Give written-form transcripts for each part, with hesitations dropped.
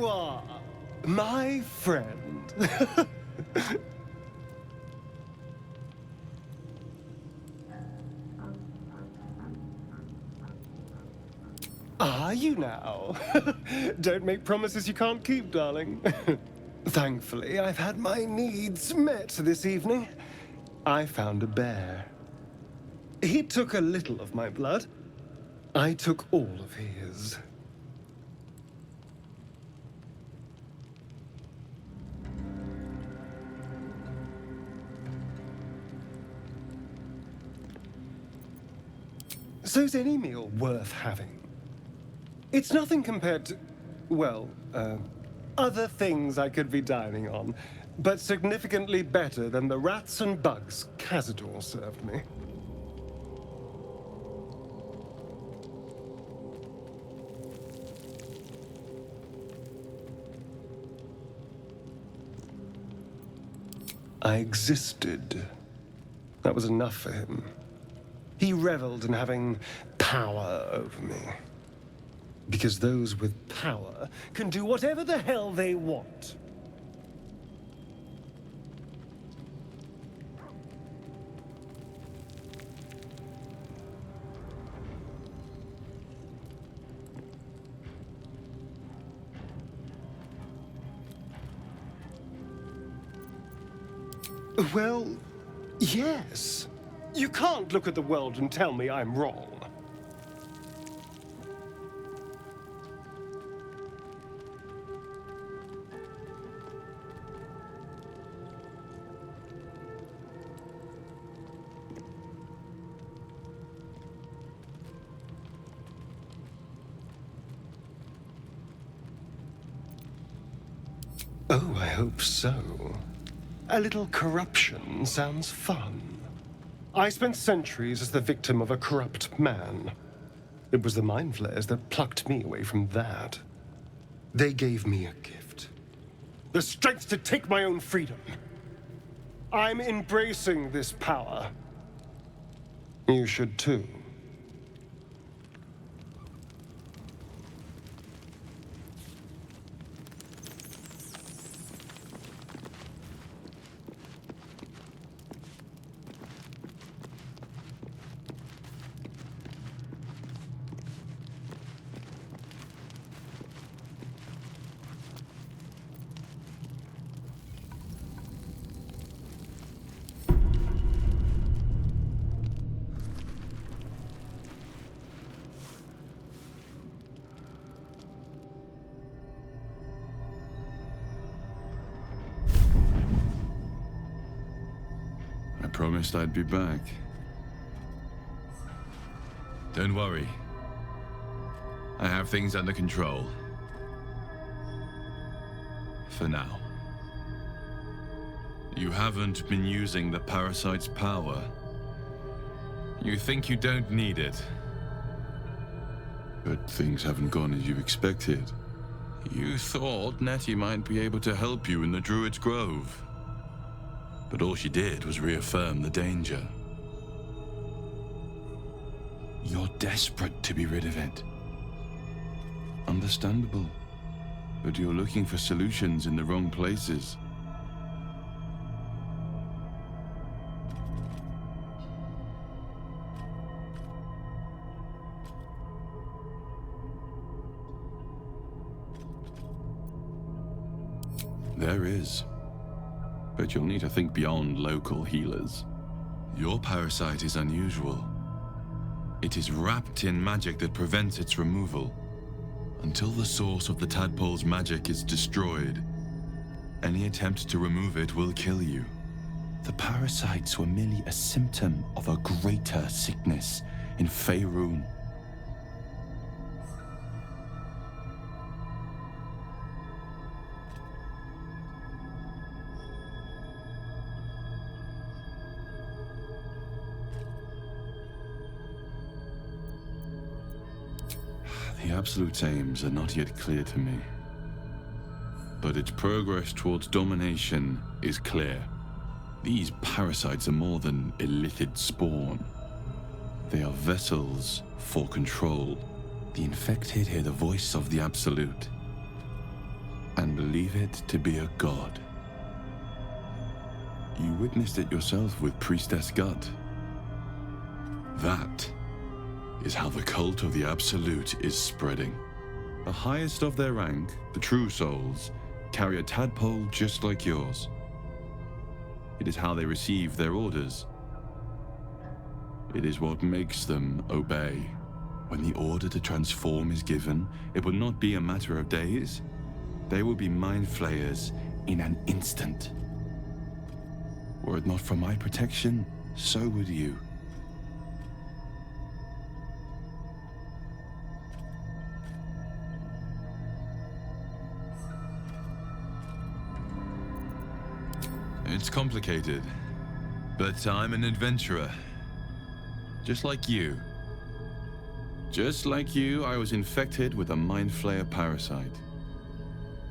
you are, my friend. Are you now? Don't make promises you can't keep, darling. Thankfully, I've had my needs met this evening. I found a bear. He took a little of my blood. I took all of his. So's any meal worth having. It's nothing compared to, well, other things I could be dining on, but significantly better than the rats and bugs Cazador served me. I existed. That was enough for him. He reveled in having power over me. Because those with power can do whatever the hell they want. Well, yes. You can't look at the world and tell me I'm wrong. Oh, I hope so. A little corruption sounds fun. I spent centuries as the victim of a corrupt man. It was the mind flayers that plucked me away from that. They gave me a gift. The strength to take my own freedom. I'm embracing this power. You should too. Promised I'd be back. Don't worry. I have things under control. For now. You haven't been using the parasite's power. You think you don't need it. But things haven't gone as you expected. You thought Nettie might be able to help you in the Druid's Grove. But all she did was reaffirm the danger. You're desperate to be rid of it. Understandable. But you're looking for solutions in the wrong places. There is. But you'll need to think beyond local healers. Your parasite is unusual. It is wrapped in magic that prevents its removal. Until the source of the tadpole's magic is destroyed, any attempt to remove it will kill you. The parasites were merely a symptom of a greater sickness in Faerun. The Absolute's aims are not yet clear to me. But its progress towards domination is clear. These parasites are more than illithid spawn. They are vessels for control. The infected hear the voice of the Absolute. and believe it to be a god. You witnessed it yourself with Priestess Gut. That is how the cult of the Absolute is spreading. The highest of their rank, the True Souls, carry a tadpole just like yours. It is how they receive their orders. It is what makes them obey. When the order to transform is given, it will not be a matter of days. They will be mind flayers in an instant. Were it not for my protection, so would you. It's complicated, but I'm an adventurer. Just like you. Just like you, I was infected with a Mind Flayer parasite.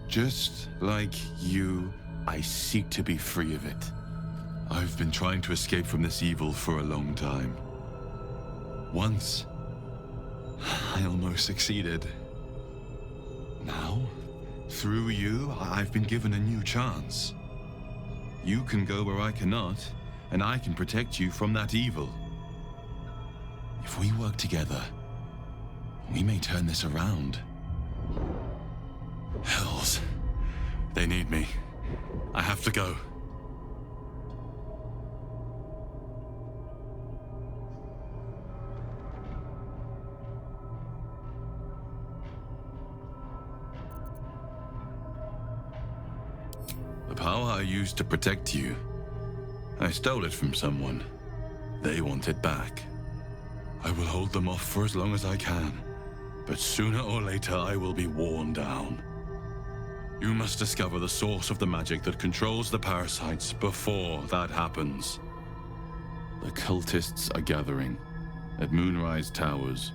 Just like you, I seek to be free of it. I've been trying to escape from this evil for a long time. Once, I almost succeeded. Now, through you, I've been given a new chance. You can go where I cannot, and I can protect you from that evil. If we work together, we may turn this around. Hells. They need me. I have to go. The power I used to protect you, I stole it from someone. They want it back. I will hold them off for as long as I can, but sooner or later I will be worn down. You must discover the source of the magic that controls the parasites before that happens. The cultists are gathering at Moonrise Towers.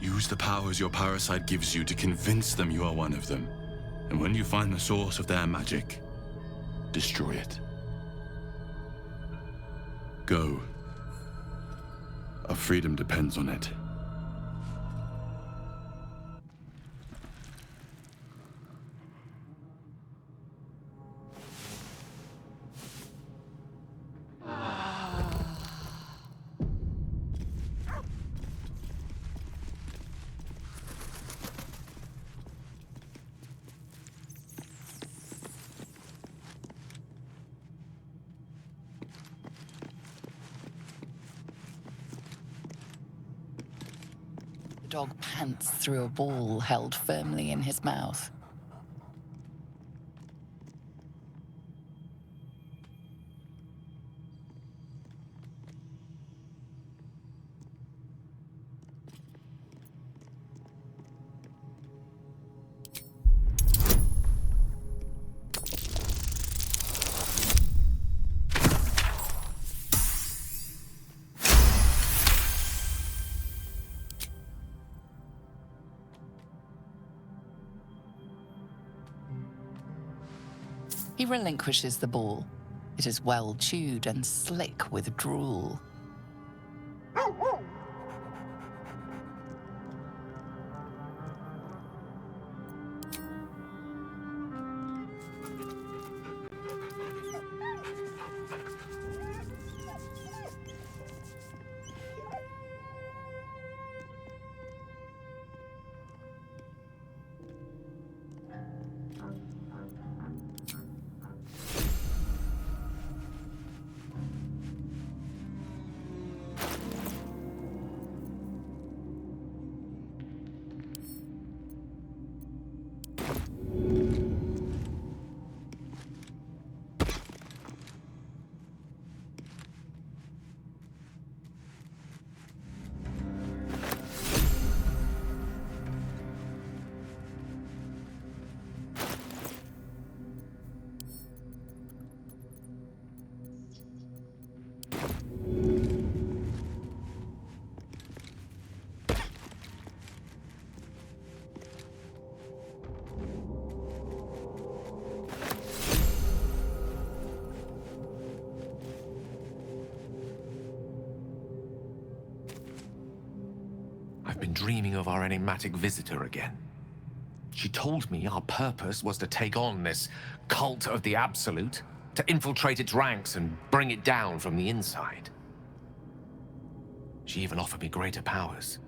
Use the powers your parasite gives you to convince them you are one of them. And when you find the source of their magic, destroy it. Go. Our freedom depends on it. The dog pants through a ball held firmly in his mouth. He relinquishes the ball. It is well chewed and slick with drool. I've been dreaming of our enigmatic visitor again. She told me our purpose was to take on this cult of the Absolute, to infiltrate its ranks and bring it down from the inside. She even offered me greater powers,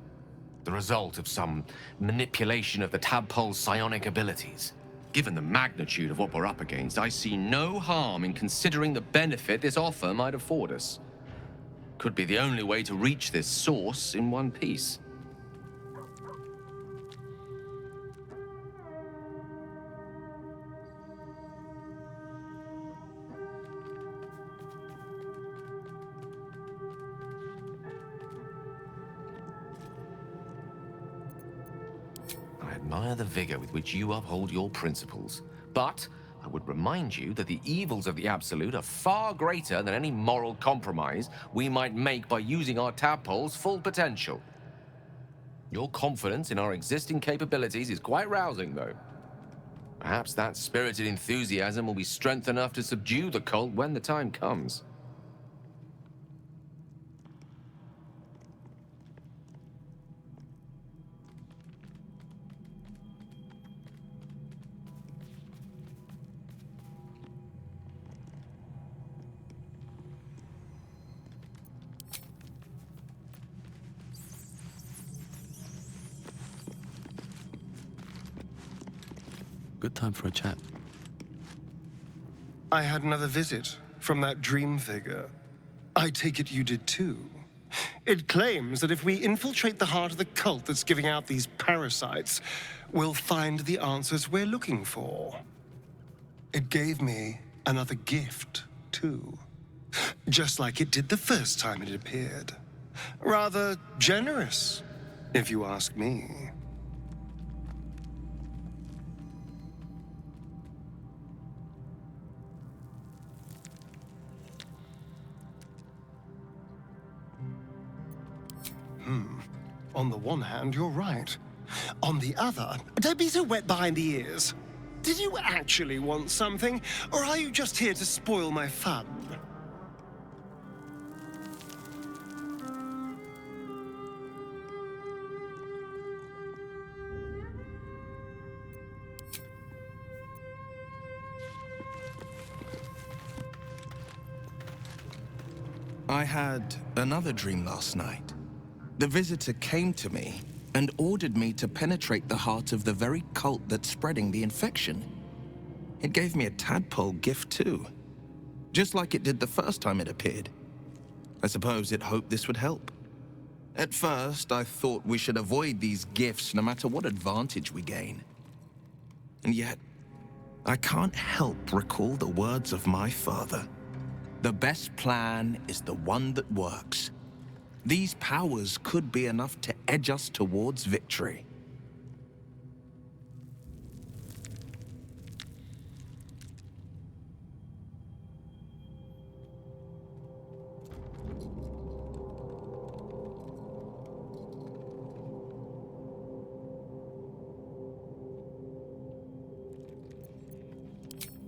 the result of some manipulation of the tadpole's psionic abilities. Given the magnitude of what we're up against, I see no harm in considering the benefit this offer might afford us. Could be the only way to reach this source in one piece. I admire the vigor with which you uphold your principles, but I would remind you that the evils of the Absolute are far greater than any moral compromise we might make by using our tadpole's full potential. Your confidence in our existing capabilities is quite rousing, though. Perhaps that spirited enthusiasm will be strength enough to subdue the cult when the time comes. Good time for a chat. I had another visit from that dream figure. I take it you did too. It claims that if we infiltrate the heart of the cult that's giving out these parasites, we'll find the answers we're looking for. It gave me another gift, too. Just like it did the first time it appeared. Rather generous, if you ask me. On the one hand, you're right. On the other, don't be so wet behind the ears. Did you actually want something, or are you just here to spoil my fun? I had another dream last night. The visitor came to me and ordered me to penetrate the heart of the very cult that's spreading the infection. It gave me a tadpole gift too, just like it did the first time it appeared. I suppose it hoped this would help. At first, I thought we should avoid these gifts no matter what advantage we gain. And yet, I can't help recall the words of my father. The best plan is the one that works. These powers could be enough to edge us towards victory.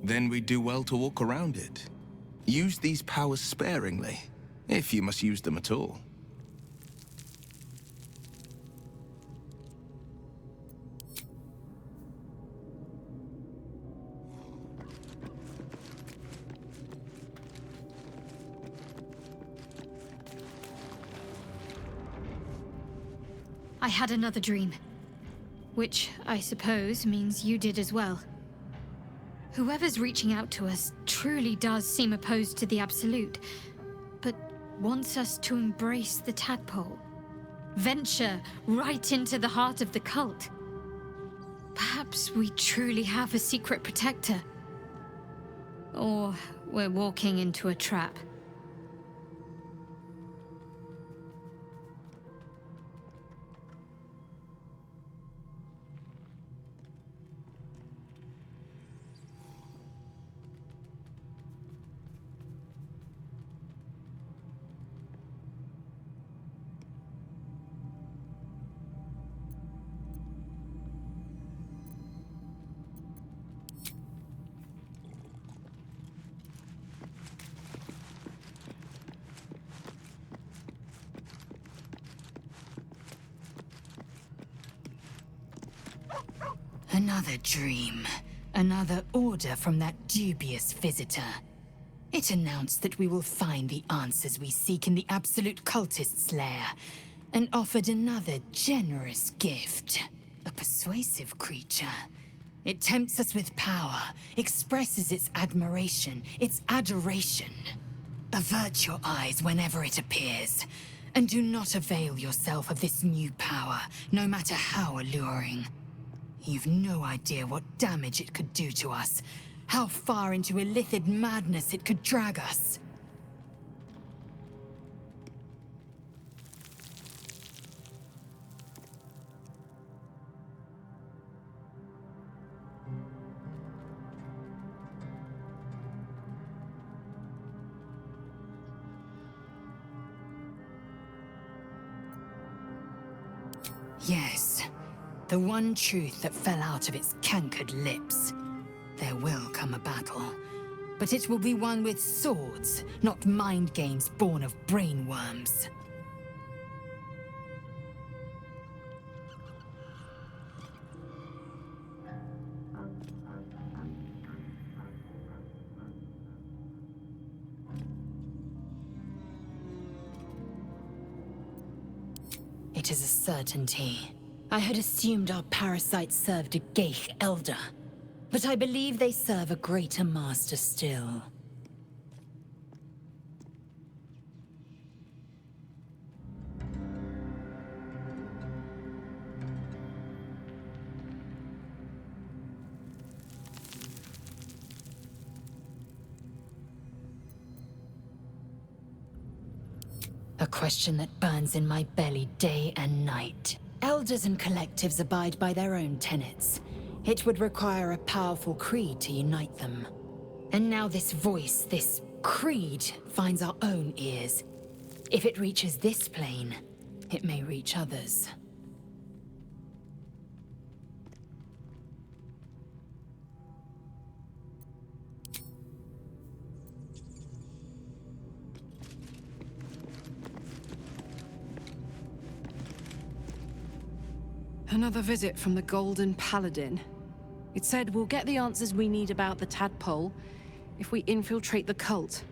Then we do well to walk around it. Use these powers sparingly, if you must use them at all. I had another dream, which I suppose means you did as well. Whoever's reaching out to us truly does seem opposed to the Absolute, but wants us to embrace the tadpole. Venture right into the heart of the cult. Perhaps we truly have a secret protector. Or we're walking into a trap. Another dream. Another order from that dubious visitor. It announced that we will find the answers we seek in the Absolute Cultist's lair, and offered another generous gift. A persuasive creature. It tempts us with power, expresses its admiration, its adoration. Avert your eyes whenever it appears, and do not avail yourself of this new power, no matter how alluring. You've no idea what damage it could do to us, how far into illithid madness it could drag us. Yes, the one truth that fell out of its cankered lips. There will come a battle, but it will be one with swords, not mind games born of brainworms. It is a certainty. I had assumed our parasites served a Geich elder, but I believe they serve a greater master still. A question that burns in my belly day and night. Elders and collectives abide by their own tenets. It would require a powerful creed to unite them. And now this voice, this creed, finds our own ears. If it reaches this plane, it may reach others. Another visit from the Golden Paladin. It said we'll get the answers we need about the tadpole if we infiltrate the cult.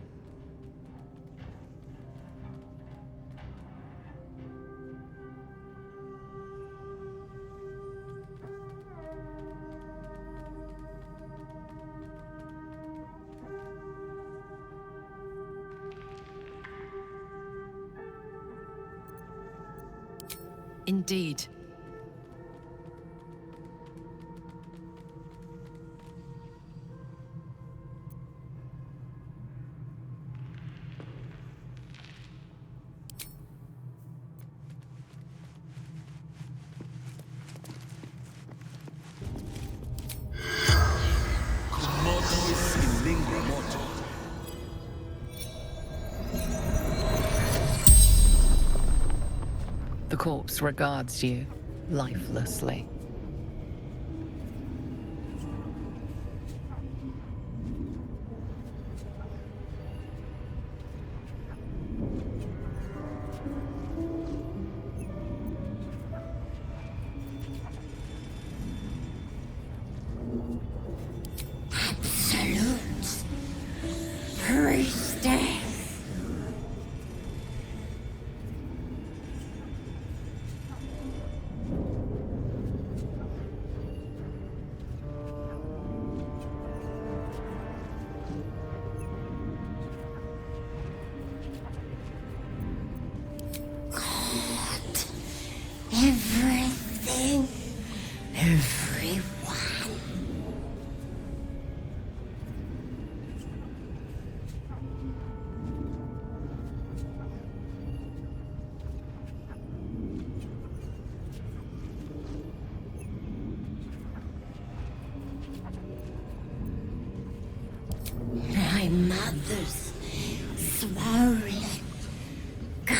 Indeed. The corpse regards you lifelessly. Everything. Everyone. My mother's swollen gut.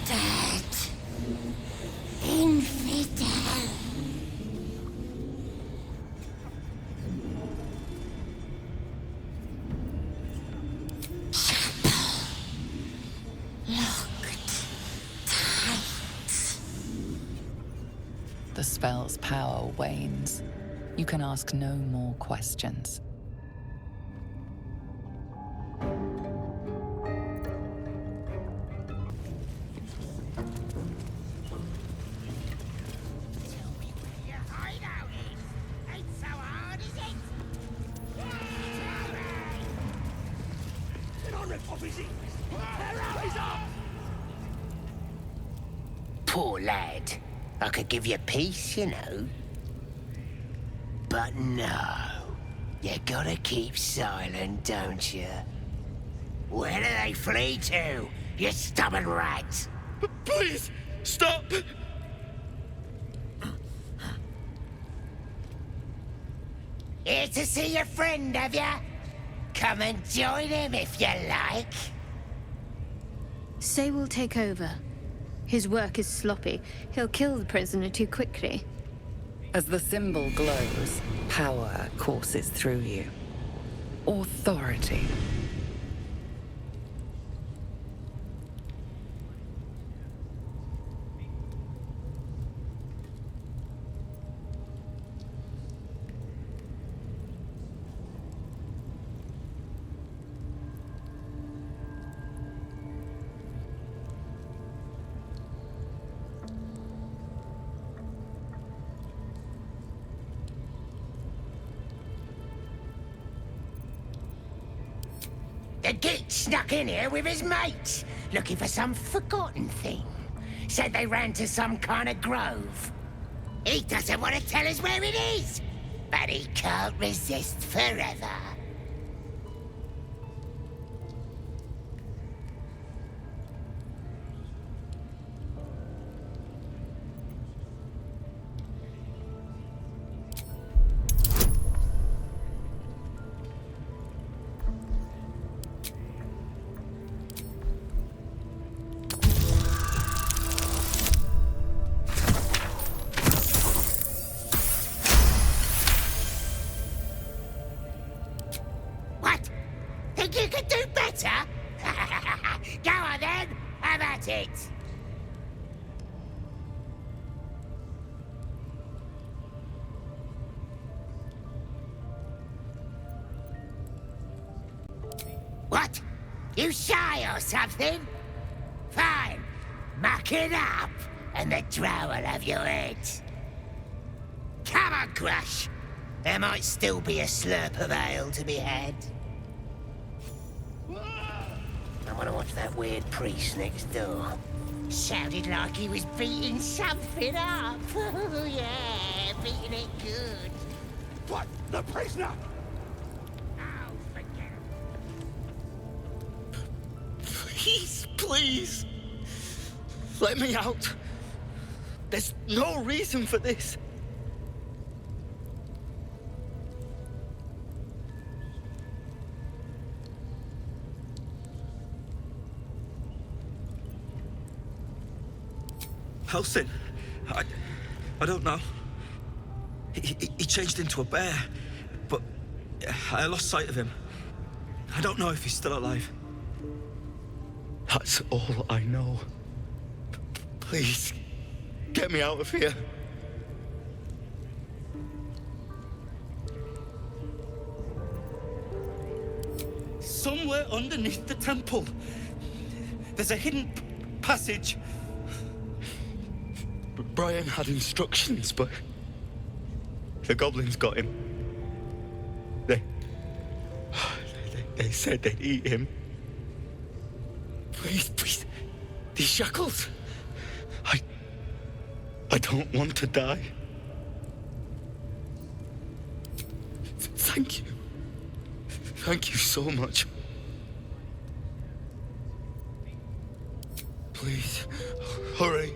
Dead. Infidel. the spell's power wanes, you can ask no more questions. Poor lad. I could give you peace, you know. But no. You gotta keep silent, don't you? Where do they flee to, you stubborn rat? Please, stop! Here to see your friend, have ya? Come and join him if you like. Say we'll take over. His work is sloppy. He'll kill the prisoner too quickly. As the symbol glows, power courses through you. Authority. The geek snuck in here with his mates, looking for some forgotten thing. Said they ran to some kind of grove. He doesn't want to tell us where it is, but he can't resist forever. Think you could do better? Go on then, have at it! What? You shy or something? Fine, muck it up, and the drow will have your head. Come on, Crush. There might still be a slurp of ale to be had. I want to watch that weird priest next door. Sounded like he was beating something up. Oh, yeah, beating it good. What? The prisoner? Oh, forget it. Please, please. Let me out. There's no reason for this. Halsin, I don't know. He changed into a bear, but I lost sight of him. I don't know if he's still alive. That's all I know. Please, get me out of here. Somewhere underneath the temple, there's a hidden passage. Brian had instructions, but the goblins got him. They said they'd eat him. Please, these shackles. I don't want to die. Thank you. Thank you so much. Please, hurry.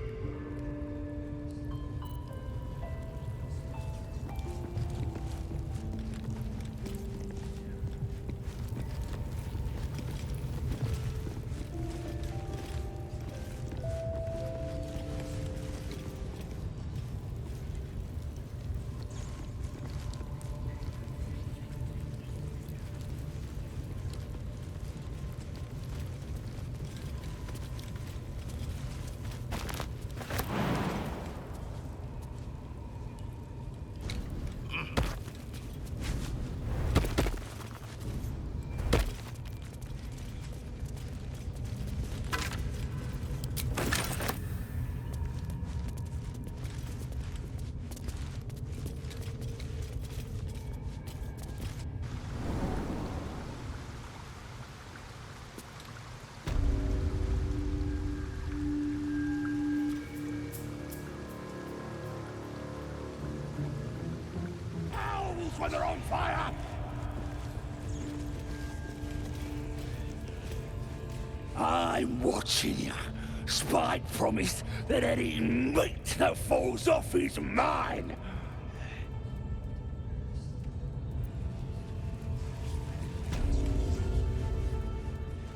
house when they're on fire! I'm watching you. Spite promised that any meat that falls off is mine.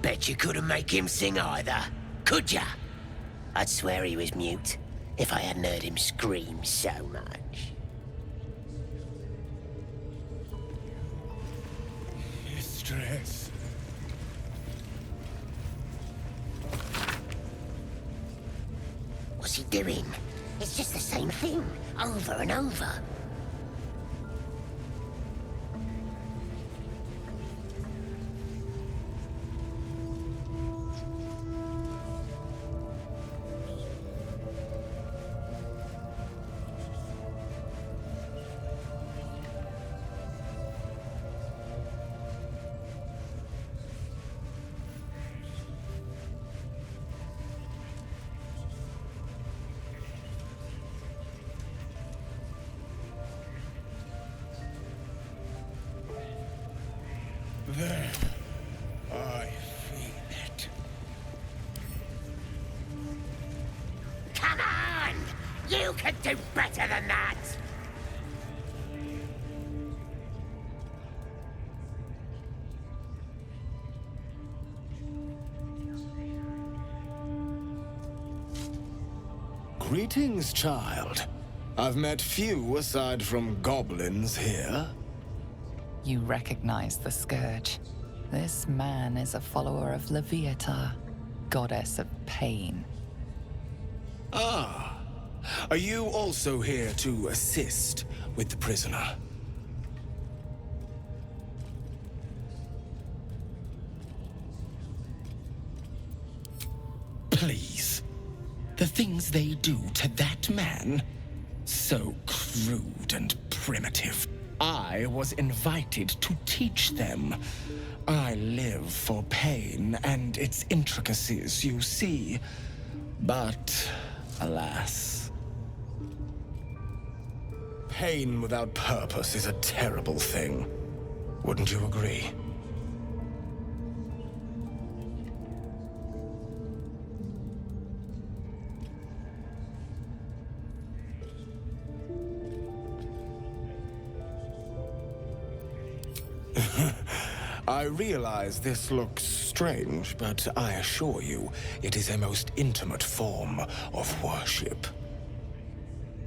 Bet you couldn't make him sing either, could ya? I'd swear he was mute if I hadn't heard him scream so much. Mistress. What's he doing? It's just the same thing, over and over. There. I feel it. Come on! You can do better than that! Greetings, child. I've met few aside from goblins here. You recognize the Scourge. This man is a follower of Leviata, goddess of pain. Ah. Are you also here to assist with the prisoner? Please. The things they do to that man? So crude and primitive. I was invited to teach them. I live for pain and its intricacies, you see. But, alas. Pain without purpose is a terrible thing. Wouldn't you agree? I realize this looks strange, but I assure you, it is a most intimate form of worship.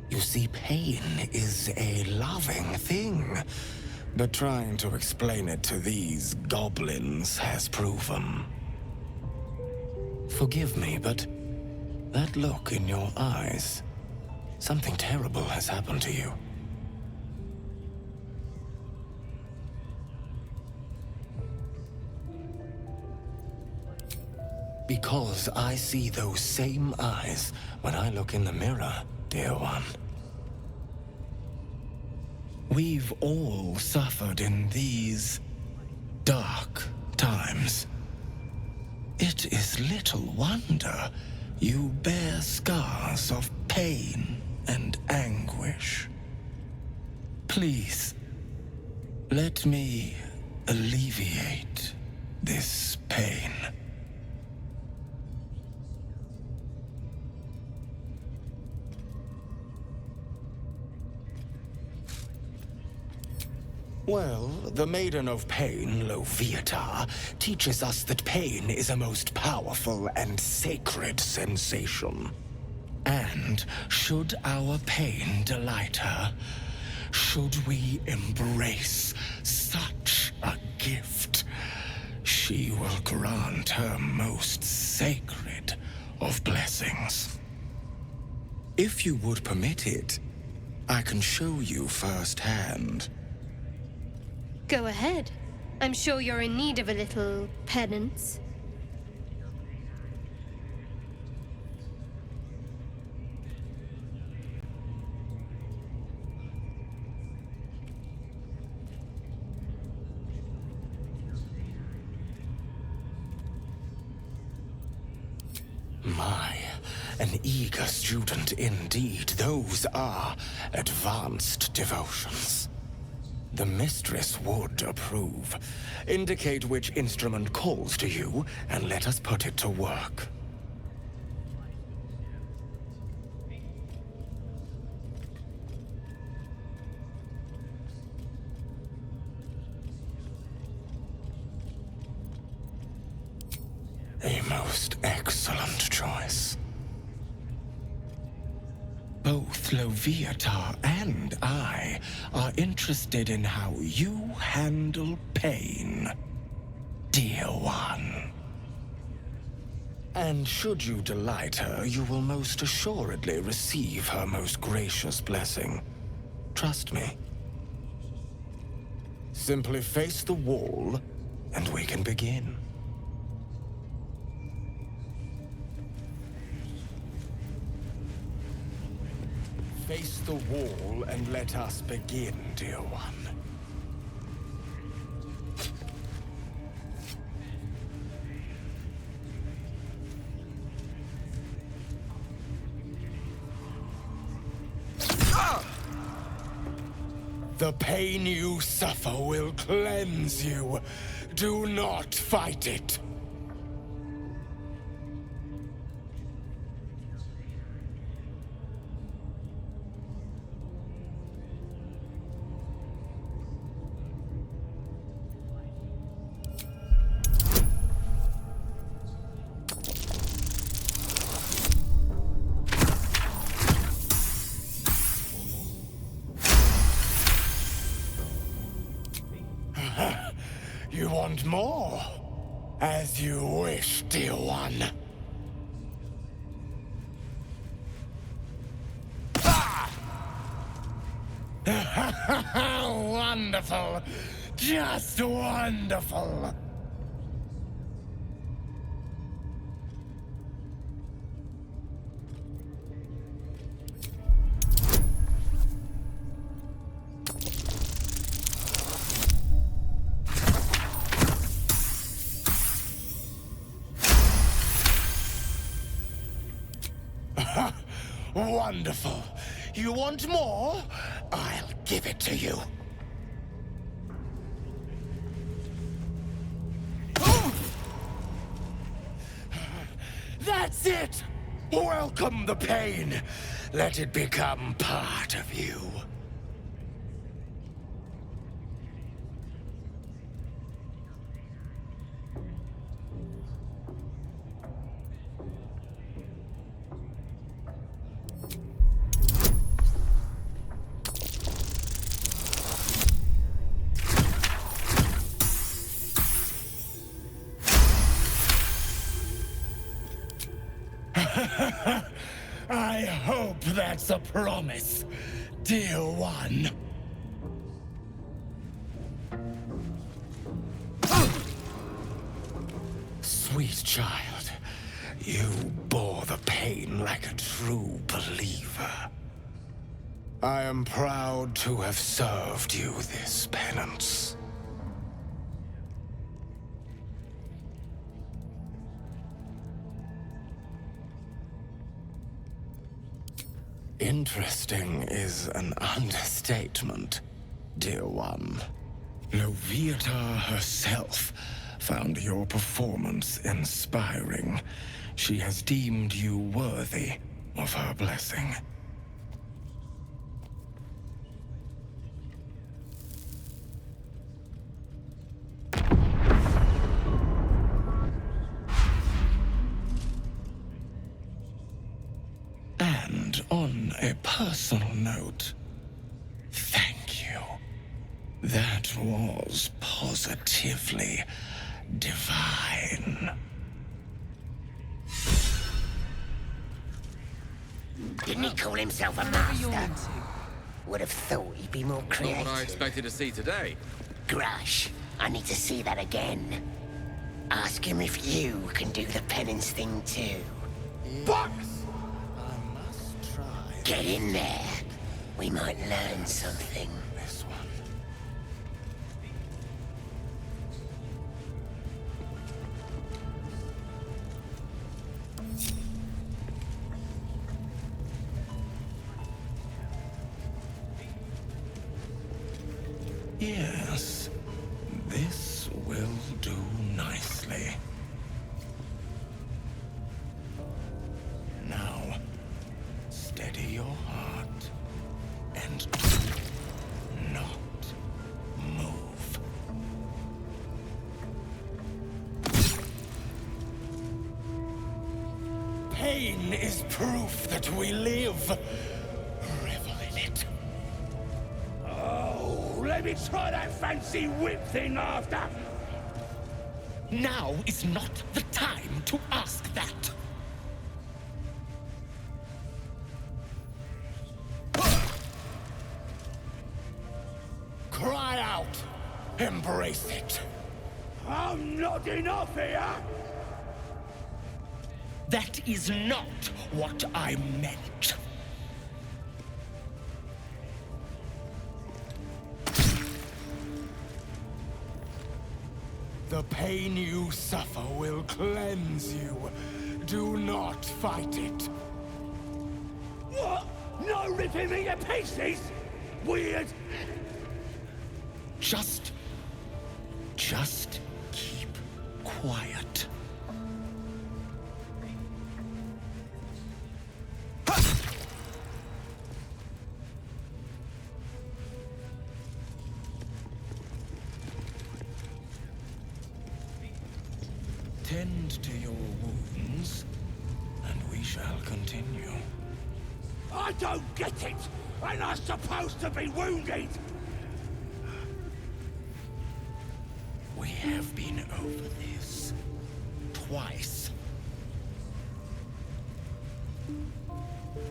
You see, pain is a loving thing, but trying to explain it to these goblins has proven. Forgive me, but that look in your eyes, something terrible has happened to you. Because I see those same eyes when I look in the mirror, dear one. We've all suffered in these dark times. It is little wonder you bear scars of pain and anguish. Please, let me alleviate this pain. Well, the Maiden of Pain, Leviata, teaches us that pain is a most powerful and sacred sensation. And should our pain delight her, should we embrace such a gift, she will grant her most sacred of blessings. If you would permit it, I can show you firsthand. Go ahead. I'm sure you're in need of a little penance. My, an eager student indeed. Those are advanced devotions. The mistress would approve. Indicate which instrument calls to you, and let us put it to work. A most excellent choice. Both Loviatar and I are interested in how you handle pain, dear one. And should you delight her, you will most assuredly receive her most gracious blessing. Trust me. Simply face the wall, and we can begin. Face the wall and let us begin, dear one. The pain you suffer will cleanse you. Do not fight it. You want more? As you wish, dear one. Ah! Wonderful! Just wonderful! Wonderful. You want more? I'll give it to you. That's it! Welcome the pain. Let it become part of you. I hope that's a promise, dear one. Sweet child, you bore the pain like a true believer. I am proud to have served you this penance. Interesting is an understatement, dear one. Loviatar herself found your performance inspiring. She has deemed you worthy of her blessing. And on a personal note, thank you. That was positively divine. Didn't he call himself a master? Would have thought he'd be more creative. Not what I expected to see today. Grush, I need to see that again. Ask him if you can do the penance thing too. What? Get in there. We might learn something. This one. pain is proof that we live. Revel in it. Oh, let me try that fancy whip thing after. Now is not the time to ask that. Cry out. Embrace it. I'm not enough here. That is not what I meant. The pain you suffer will cleanse you. Do not fight it. What? No ripping me to pieces? Weird. Just keep quiet. Tend to your wounds, and we shall continue. I don't get it! I'm not supposed to be wounded! We have been over this twice.